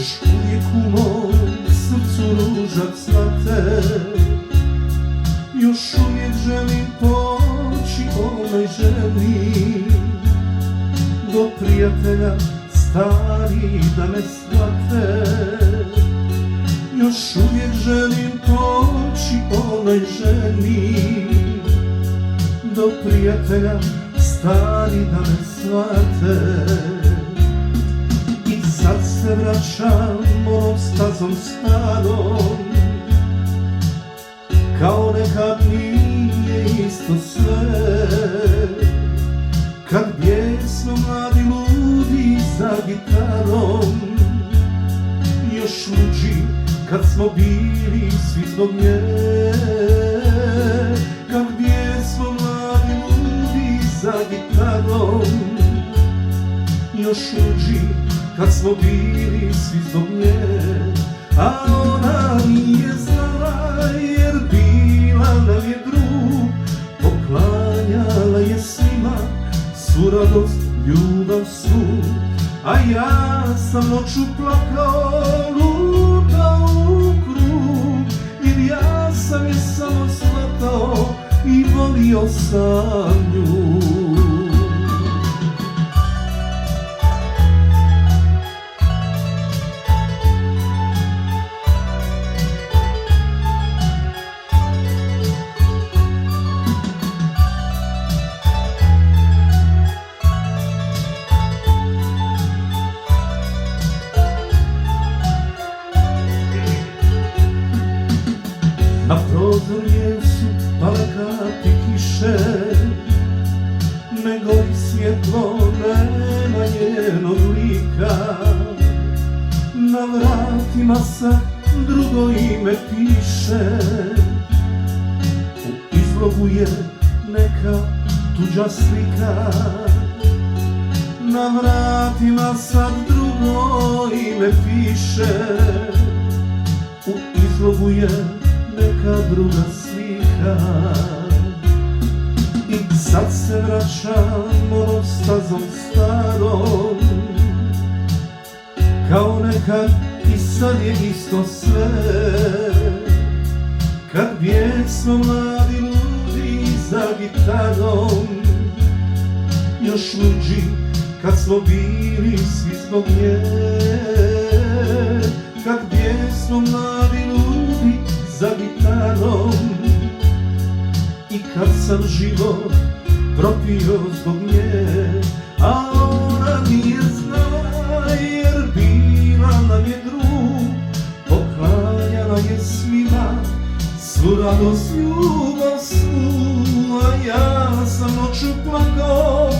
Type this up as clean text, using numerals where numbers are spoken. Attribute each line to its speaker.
Speaker 1: Još uvijek u mom srcu ruža cvate, još uvijek želim poći onoj ženi, do prijatelja stari da me shvate. Još uvijek želim poći onoj ženi, do prijatelja stari da me shvate. I sad se vraćam onom stazom starom, kao nekad nije isto sve, kad bijesno mladi ludi za gitarom, još luđi kad smo bili svi zbog nje. Kad bijesmo mladi ludi za gitarom, još luđi kad smo bili svi zbog nje. A ona nije znala jer bila nam je drug, poklanjala je svima svu radost, ljubav svu. A ja sam noću plakao, lutao u krug, jer ja sam je samo shvatao i volio sam nju. Na prozor su pale kapi kiše, ne gori svjetlo, nema njenog lika. Na vratima sad drugo ime piše, u izlogu je neka tuđa slika. Na vratima sad drugo ime piše, u izlogu je neka druga slika. I sad se vraćam onom stazom starom, kao nekad i sad je isto sve, kad bijesmo mladi ludi za gitarom, još luđi kad smo bili svi zbog nje. Kad bijesmo mladi ludi za gitarom, i kad sam život propio zbog nje. A ona nije znala jer bila nam je drug, poklanjala je svima svu radost, ljubav svu. A ja sam noću plakao,